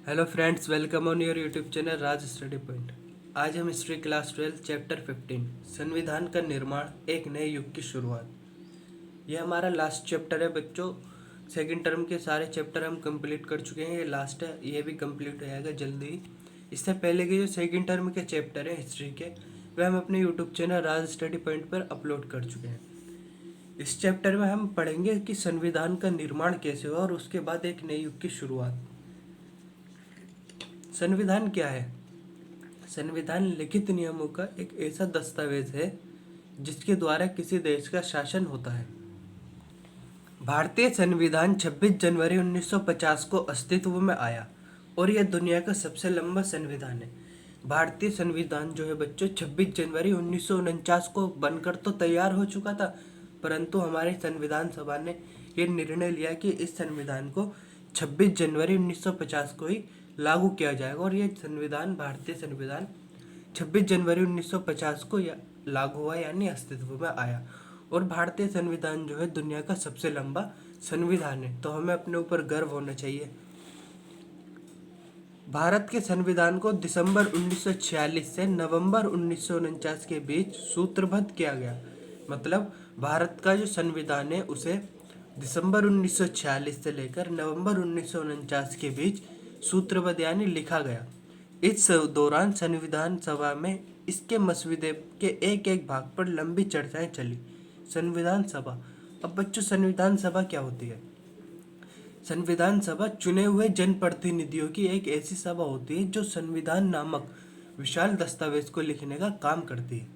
Hello friends, welcome on your YouTube channel Raj study point. आज हम history class 12 chapter 15 संविधान का निर्माण, एक नए युग की शुरुआत। यह हमारा लास्ट चैप्टर है बच्चों। सेकंड टर्म के सारे चैप्टर हम कंप्लीट कर चुके हैं। ये लास्ट है, ये भी कंप्लीट हो जाएगा जल्दी ही। इससे पहले के जो सेकंड टर्म के चैप्टर हैं हिस्ट्री के, वह हम अपने यूट्यूब चैनल राज स्टडी पॉइंट पर अपलोड कर चुके हैं। इस चैप्टर में हम पढ़ेंगे कि संविधान का निर्माण कैसे हुआ और उसके बाद एक नए युग की शुरुआत। संविधान क्या है? संविधान लिखित नियमों का एक ऐसा दस्तावेज है जिसके द्वारा किसी देश का शासन होता है। भारतीय संविधान 26 जनवरी 1950 को अस्तित्व में आया और यह दुनिया का सबसे लंबा संविधान है। भारतीय संविधान जो है बच्चों 26 जनवरी 1949 को बनकर तो तैयार हो चुका था, परंतु हमारे संविधान सभा ने यह निर्णय लिया कि इस संविधान को 26 जनवरी 1950 को ही लागू किया जाएगा और यह संविधान, भारतीय संविधान 26 जनवरी 1950 को लागू हुआ, यानी अस्तित्व में आया। और भारतीय संविधान जो है दुनिया का सबसे लंबा संविधान है, तो हमें अपने ऊपर गर्व होना चाहिए। भारत के संविधान को दिसंबर 1946 से नवंबर 1949 के बीच सूत्रबद्ध किया गया। मतलब भारत का जो संविधान है उसे दिसंबर 1946 से लेकर नवंबर 1949 के बीच सूत्रबद्ध यानी लिखा गया। इस दौरान संविधान सभा में इसके मसौदे के एक एक भाग पर लंबी चर्चाएं चली। संविधान सभा। अब बच्चों, संविधान सभा क्या होती है? संविधान सभा चुने हुए जनप्रतिनिधियों की एक ऐसी सभा होती है जो संविधान नामक विशाल दस्तावेज को लिखने का काम करती है।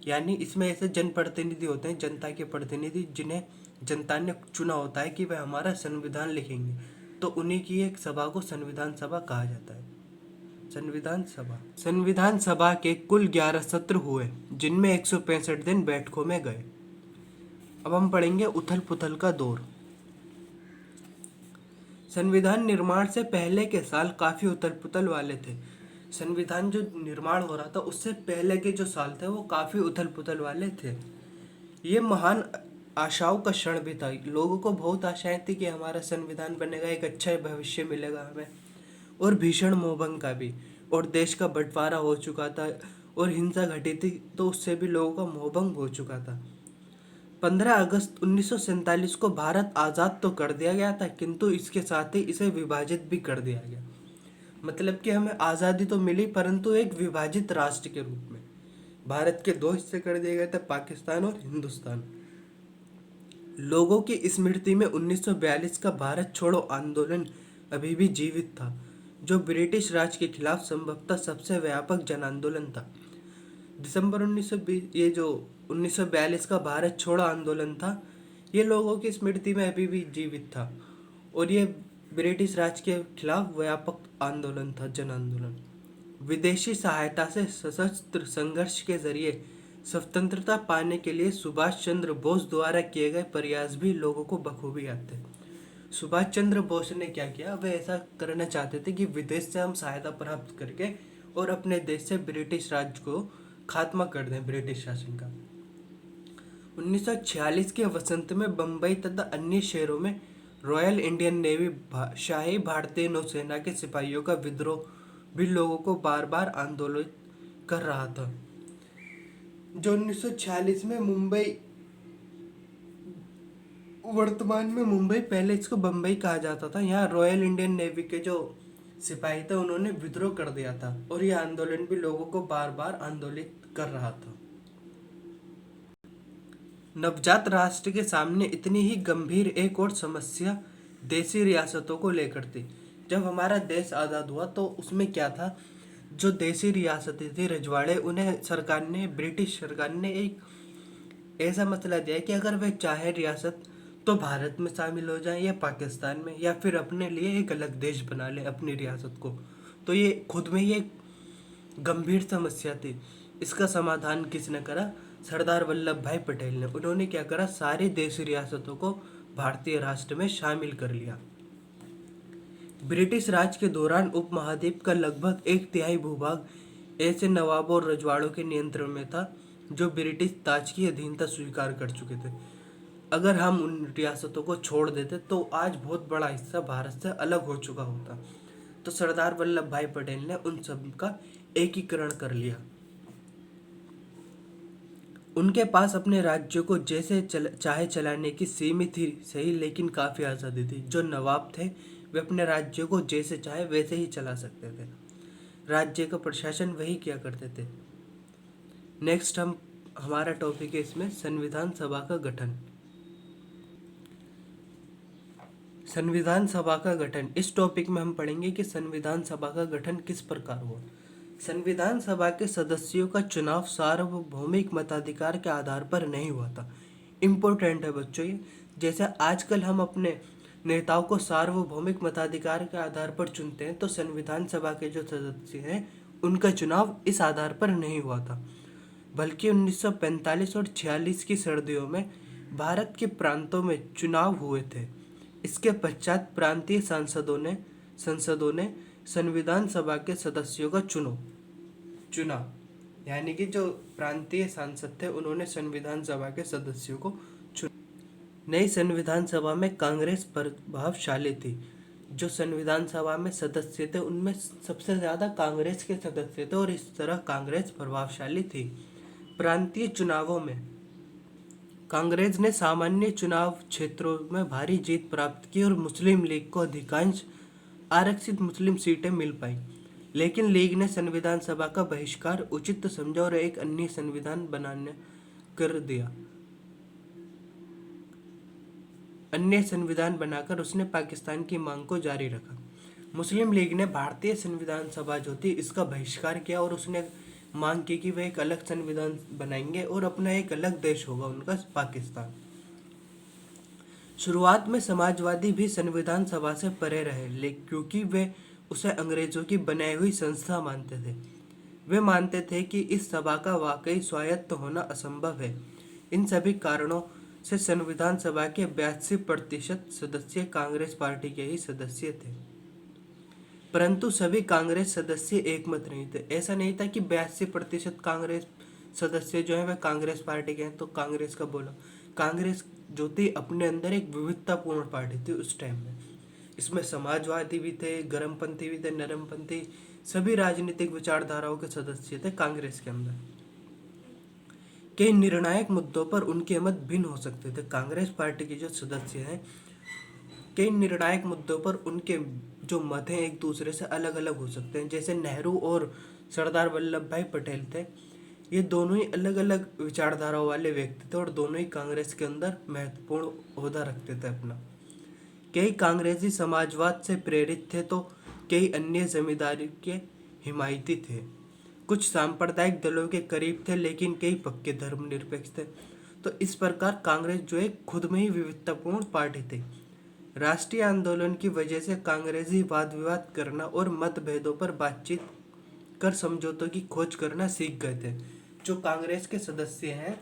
यानी इसमें ऐसे जनप्रतिनिधि होते हैं, जनता के प्रतिनिधि, जिन्हें जनता ने चुना होता है कि वह हमारा संविधान लिखेंगे, तो उन्हीं की एक सभा को संविधान सभा कहा जाता है। संविधान सभा के कुल 11 सत्र हुए, जिनमें 165 दिन बैठकों में गए। अब हम पढ़ेंगे उथल पुथल का दौर। संविधान निर्माण से पहले के साल काफी उथल पुथल वाले थे। संविधान जो निर्माण हो रहा था उससे पहले के जो साल थे वो काफी उथल पुथल वाले थे। ये महान आशाओं का क्षण भी था। लोगों को बहुत आशाएं थी कि हमारा संविधान बनेगा, एक अच्छा भविष्य मिलेगा हमें, और भीषण मोहभंग का भी। और देश का बंटवारा हो चुका था और हिंसा घटी थी, तो उससे भी लोगों का मोहभंग हो चुका था। 15 अगस्त 1947 को भारत आज़ाद तो कर दिया गया था, किंतु इसके साथ ही इसे विभाजित भी कर दिया गया। मतलब कि हमें आज़ादी तो मिली, परंतु एक विभाजित राष्ट्र के रूप में भारत के दो हिस्से कर दिए गए थे, पाकिस्तान और हिंदुस्तान। लोगों की स्मृति में 1942 का भारत छोड़ो आंदोलन अभी भी जीवित था, जो ब्रिटिश राज के खिलाफ संभवतः सबसे व्यापक जन आंदोलन था। दिसंबर 1920 ये जो 1942 का भारत छोड़ो आंदोलन था, ये लोगों की स्मृति में अभी भी जीवित था और ये ब्रिटिश राज के खिलाफ व्यापक आंदोलन था, जन आंदोलन। विदेशी सहायता से सशस्त्र संघर्ष के जरिए स्वतंत्रता पाने के लिए सुभाष चंद्र बोस द्वारा किए गए प्रयास भी लोगों को बखूबी आते हैं। सुभाष चंद्र बोस ने क्या किया? वे ऐसा करना चाहते थे कि विदेश से हम सहायता प्राप्त करके और अपने देश से ब्रिटिश राज को खात्मा कर दें, ब्रिटिश शासन का। 1946 के वसंत में बम्बई तथा अन्य शहरों में रॉयल इंडियन नेवी, शाही भारतीय नौसेना के सिपाहियों का विद्रोह भी लोगों को बार बार आंदोलित कर रहा था। जो 1946 में मुंबई, वर्तमान में मुंबई, पहले इसको बम्बई कहा जाता था, यहाँ रॉयल इंडियन नेवी के जो सिपाही थे उन्होंने विद्रोह कर दिया था और यह आंदोलन भी लोगों को बार बार आंदोलित कर रहा था। नवजात राष्ट्र के सामने इतनी ही गंभीर एक और समस्या देसी रियासतों को लेकर थी। जब हमारा देश आज़ाद हुआ तो उसमें क्या था, जो देसी रियासतें थी, रजवाड़े, उन्हें सरकार ने, ब्रिटिश सरकार ने एक ऐसा मसला दिया कि अगर वे चाहे रियासत तो भारत में शामिल हो जाए या पाकिस्तान में, या फिर अपने लिए एक अलग देश बना ले अपनी रियासत को। तो ये खुद में ही एक गंभीर समस्या थी। इसका समाधान किसने करा? सरदार वल्लभ भाई पटेल ने। उन्होंने क्या करा? सारी देशी रियासतों को भारतीय राष्ट्र में शामिल कर लिया। ब्रिटिश राज के दौरान उपमहाद्वीप का लगभग 1/3 भूभाग ऐसे नवाबों और रजवाड़ों के नियंत्रण में था जो ब्रिटिश ताज की अधीनता स्वीकार कर चुके थे। अगर हम उन रियासतों को छोड़ देते तो आज बहुत बड़ा हिस्सा भारत से अलग हो चुका होता। तो सरदार वल्लभ भाई पटेल ने उन सब का एकीकरण कर लिया। उनके पास अपने राज्यों को जैसे चाहे चलाने की सीमित ही सही लेकिन काफ़ी आज़ादी थी। जो नवाब थे वे अपने राज्यों को जैसे चाहे वैसे ही चला सकते थे। राज्य का प्रशासन वही किया करते थे। नेक्स्ट हमारा टॉपिक है इसमें संविधान सभा का गठन। संविधान सभा का गठन, इस टॉपिक में हम पढ़ेंगे कि संविधान सभा का गठन किस प्रकार हुआ। संविधान सभा के सदस्यों का चुनाव सार्वभौमिक मताधिकार के आधार पर नहीं हुआ था। इम्पोर्टेंट है बच्चों ये। जैसे आजकल हम अपने नेताओं को सार्वभौमिक मताधिकार के आधार पर चुनते हैं, तो संविधान सभा के जो सदस्य हैं उनका चुनाव इस आधार पर नहीं हुआ था, बल्कि 1945 और 46 की सर्दियों में भारत के प्रांतों में चुनाव हुए थे। इसके पश्चात प्रांतीय संसदों ने संविधान सभा के सदस्यों का चुना, यानी कि जो प्रांतीय सांसद थे उन्होंने संविधान सभा के सदस्यों को चुना। नई संविधान सभा में कांग्रेस प्रभावशाली थी। जो संविधान सभा में सदस्य थे उनमें सबसे ज़्यादा कांग्रेस के सदस्य थे और इस तरह कांग्रेस प्रभावशाली थी। प्रांतीय चुनावों में कांग्रेस ने सामान्य चुनाव क्षेत्रों में भारी जीत प्राप्त की और मुस्लिम लीग को अधिकांश आरक्षित मुस्लिम सीटें मिल पाई, लेकिन लीग ने संविधान सभा का बहिष्कार उचित समझा और एक अन्य संविधान बनाने कर दिया। अन्य संविधान बनाकर उसने पाकिस्तान की मांग को जारी रखा। मुस्लिम लीग ने भारतीय संविधान सभा जो थी इसका बहिष्कार किया और उसने मांग की कि वे एक अलग संविधान बनाएंगे और अपना एक अलग देश होगा उनका, पाकिस्तान। शुरुआत में समाजवादी भी संविधान सभा से परे रहे, क्योंकि वे उसे अंग्रेजों की बनाई हुई संस्था मानते थे। वे मानते थे कि इस सभा का वाकई स्वायत्त होना असंभव है। इन सभी कारणों से संविधान सभा के 82% सदस्य कांग्रेस पार्टी के ही सदस्य थे, परंतु सभी कांग्रेस सदस्य एकमत नहीं थे। ऐसा नहीं था कि 82% कांग्रेस सदस्य जो है वह कांग्रेस पार्टी के हैं तो कांग्रेस का बोलो। कांग्रेस जो थी अपने अंदर एक विविधतापूर्ण पार्टी थी उस टाइम में। इसमें समाजवादी भी थे, गर्मपंथी भी थे, नरमपंथी, सभी राजनीतिक विचारधाराओं के सदस्य थे कांग्रेस के अंदर। कई निर्णायक मुद्दों पर उनके मत भिन्न हो सकते थे। कांग्रेस पार्टी के जो सदस्य हैं कई निर्णायक मुद्दों पर उनके जो मत हैं एक दूसरे से अलग अलग हो सकते हैं। जैसे नेहरू और सरदार वल्लभ भाई पटेल थे, ये दोनों ही अलग अलग विचारधाराओं वाले व्यक्ति थे और दोनों ही कांग्रेस के अंदर महत्वपूर्ण ओहदा रखते थे अपना। कई कांग्रेसी समाजवाद से प्रेरित थे तो कई अन्य जमींदारी के हिमायती थे। कुछ सांप्रदायिक दलों के करीब थे लेकिन कई पक्के धर्मनिरपेक्ष थे। तो इस प्रकार कांग्रेस जो है खुद में ही विविधतापूर्ण पार्टी थी। राष्ट्रीय आंदोलन की वजह से कांग्रेसी वाद विवाद करना और मतभेदों पर बातचीत कर समझौतों की खोज करना सीख गए थे। जो कांग्रेस के सदस्य हैं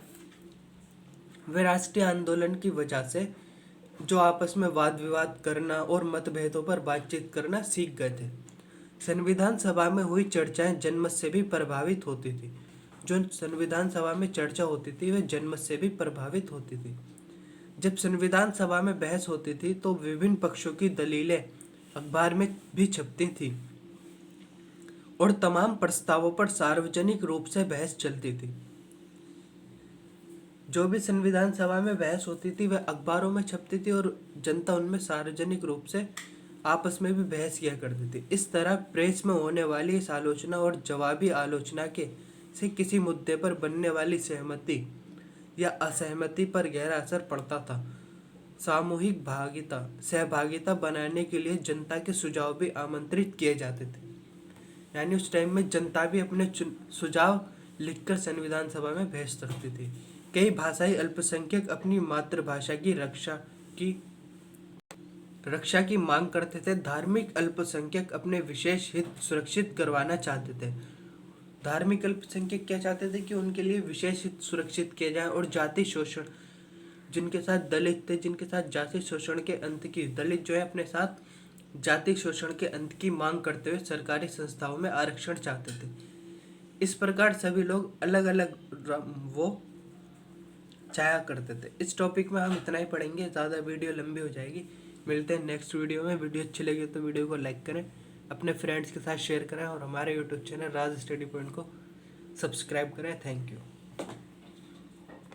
वे राष्ट्रीय आंदोलन की वजह से जो आपस में वाद विवाद करना और मतभेदों पर बातचीत करना सीख गए थे। संविधान सभा में हुई चर्चाएं जनमत से भी प्रभावित होती थी। जो संविधान सभा में चर्चा होती थी वह जनमत से भी प्रभावित होती थी। जब संविधान सभा में बहस होती थी तो विभिन्न पक्षों की दलीलें अखबार में भी छपती थी और तमाम प्रस्तावों पर सार्वजनिक रूप से बहस चलती थी। जो भी संविधान सभा में बहस होती थी वह अखबारों में छपती थी और जनता उनमें सार्वजनिक रूप से आपस में भी बहस किया करती थी। इस तरह प्रेस में होने वाली इस आलोचना और जवाबी आलोचना के से किसी मुद्दे पर बनने वाली सहमति या असहमति पर गहरा असर पड़ता था। सामूहिक सहभागिता बनाने के लिए जनता के सुझाव भी आमंत्रित किए जाते थे। यानी उस टाइम में जनता भी अपने सुझाव लिखकर संविधान सभा में भेज सकती थी। कई भाषाई अल्पसंख्यक अपनी मातृभाषा की रक्षा की मांग करते थे। धार्मिक अल्पसंख्यक अपने विशेष हित सुरक्षित करवाना चाहते थे। धार्मिक अल्पसंख्यक क्या चाहते थे कि उनके लिए विशेष हित सुरक्षित किए जाए और जाति शोषण जिनके साथ दलित थे, जिनके साथ जाति शोषण के अंत की दलित जो है अपने साथ जाति शोषण के अंत की मांग करते हुए सरकारी संस्थाओं में आरक्षण चाहते थे। इस प्रकार सभी लोग अलग अलग वो चाया करते थे। इस टॉपिक में हम इतना ही पढ़ेंगे, ज़्यादा वीडियो लंबी हो जाएगी। मिलते हैं नेक्स्ट वीडियो में। वीडियो अच्छी लगी तो वीडियो को लाइक करें, अपने फ्रेंड्स के साथ शेयर करें और हमारे यूट्यूब चैनल राज स्टडी पॉइंट को सब्सक्राइब करें। Thank you.